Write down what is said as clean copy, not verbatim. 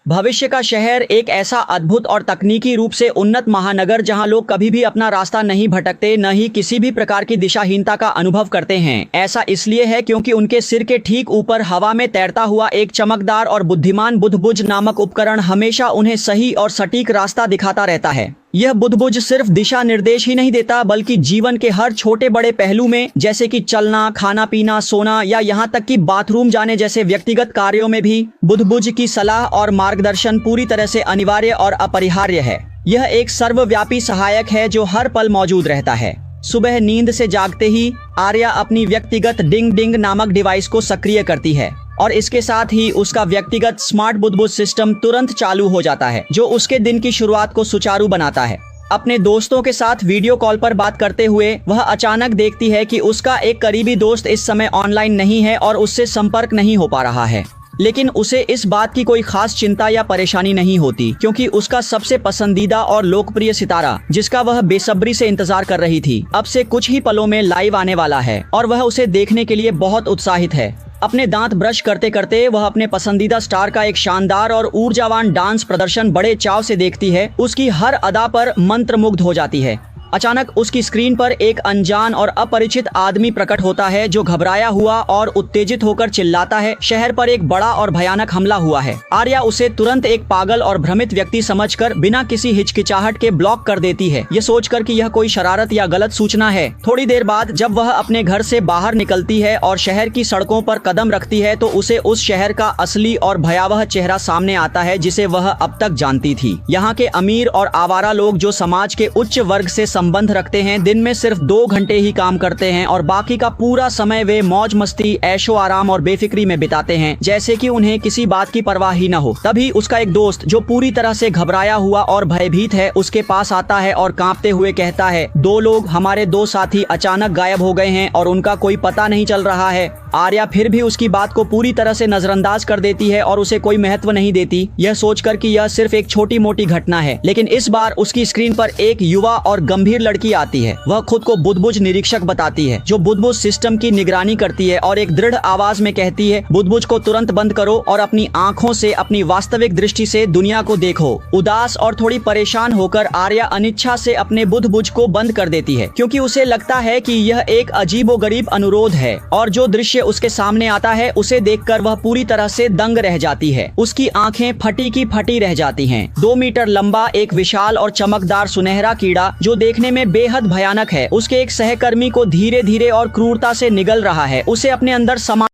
भविष्य का शहर एक ऐसा अद्भुत और तकनीकी रूप से उन्नत महानगर जहां लोग कभी भी अपना रास्ता नहीं भटकते, न ही किसी भी प्रकार की दिशाहीनता का अनुभव करते हैं। ऐसा इसलिए है क्योंकि उनके सिर के ठीक ऊपर हवा में तैरता हुआ एक चमकदार और बुद्धिमान बुद्धबुज नामक उपकरण हमेशा उन्हें सही और सटीक रास्ता दिखाता रहता है। यह बुद्धबुज सिर्फ दिशा निर्देश ही नहीं देता, बल्कि जीवन के हर छोटे बड़े पहलू में, जैसे कि चलना, खाना पीना, सोना या यहाँ तक कि बाथरूम जाने जैसे व्यक्तिगत कार्यों में भी बुद्धबुज की सलाह और मार्गदर्शन पूरी तरह से अनिवार्य और अपरिहार्य है। यह एक सर्वव्यापी सहायक है जो हर पल मौजूद रहता है। सुबह नींद से जागते ही आर्या अपनी व्यक्तिगत डिंग डिंग नामक डिवाइस को सक्रिय करती है और इसके साथ ही उसका व्यक्तिगत स्मार्ट बुद्धबुज सिस्टम तुरंत चालू हो जाता है, जो उसके दिन की शुरुआत को सुचारू बनाता है। अपने दोस्तों के साथ वीडियो कॉल पर बात करते हुए वह अचानक देखती है कि उसका एक करीबी दोस्त इस समय ऑनलाइन नहीं है और उससे संपर्क नहीं हो पा रहा है। लेकिन उसे इस बात की कोई खास चिंता या परेशानी नहीं होती, क्योंकि उसका सबसे पसंदीदा और लोकप्रिय सितारा, जिसका वह बेसब्री से इंतजार कर रही थी, अब से कुछ ही पलों में लाइव आने वाला है और वह उसे देखने के लिए बहुत उत्साहित है। अपने दांत ब्रश करते करते वह अपने पसंदीदा स्टार का एक शानदार और ऊर्जावान डांस प्रदर्शन बड़े चाव से देखती है। उसकी हर अदा पर मंत्रमुग्ध हो जाती है। अचानक उसकी स्क्रीन पर एक अनजान और अपरिचित आदमी प्रकट होता है जो घबराया हुआ और उत्तेजित होकर चिल्लाता है, शहर पर एक बड़ा और भयानक हमला हुआ है। आर्या उसे तुरंत एक पागल और भ्रमित व्यक्ति समझकर बिना किसी हिचकिचाहट के ब्लॉक कर देती है, ये सोचकर कि यह कोई शरारत या गलत सूचना है। थोड़ी देर बाद जब वह अपने घर से बाहर निकलती है और शहर की सड़कों पर कदम रखती है, तो उसे उस शहर का असली और भयावह चेहरा सामने आता है जिसे वह अब तक जानती थी। यहाँ के अमीर और आवारा लोग जो समाज के उच्च वर्ग से संबंध रखते हैं, दिन में सिर्फ 2 घंटे ही काम करते हैं और बाकी का पूरा समय वे मौज मस्ती, ऐशो आराम और बेफिक्री में बिताते हैं, जैसे कि उन्हें किसी बात की परवाह ही न हो। तभी उसका एक दोस्त, जो पूरी तरह से घबराया हुआ और भयभीत है, उसके पास आता है और कांपते हुए कहता है, 2 लोग, हमारे 2 साथी अचानक गायब हो गए हैं और उनका कोई पता नहीं चल रहा है। आर्या फिर भी उसकी बात को पूरी तरह से नजरअंदाज कर देती है और उसे कोई महत्व नहीं देती, यह सोचकर कि यह सिर्फ एक छोटी मोटी घटना है। लेकिन इस बार उसकी स्क्रीन पर एक युवा और गंभीर लड़की आती है। वह खुद को बुद्धबुज निरीक्षक बताती है, जो बुद्धबुज सिस्टम की निगरानी करती है और एक दृढ़ आवाज में कहती है, बुद्धबुज को तुरंत बंद करो और अपनी आंखों से अपनी वास्तविक दृष्टि से दुनिया को देखो। उदास और थोड़ी परेशान होकर आर्या अनिच्छा से अपने बुद्धबुज को बंद कर देती है, क्योंकि उसे लगता है कि यह एक अजीबोगरीब अनुरोध है और जो दृश्य उसके सामने आता है उसे देखकर वह पूरी तरह से दंग रह जाती है। उसकी आंखें फटी की फटी रह जाती हैं। 2 मीटर लंबा एक विशाल और चमकदार सुनहरा कीड़ा, जो देखने में बेहद भयानक है, उसके एक सहकर्मी को धीरे धीरे और क्रूरता से निगल रहा है, उसे अपने अंदर समा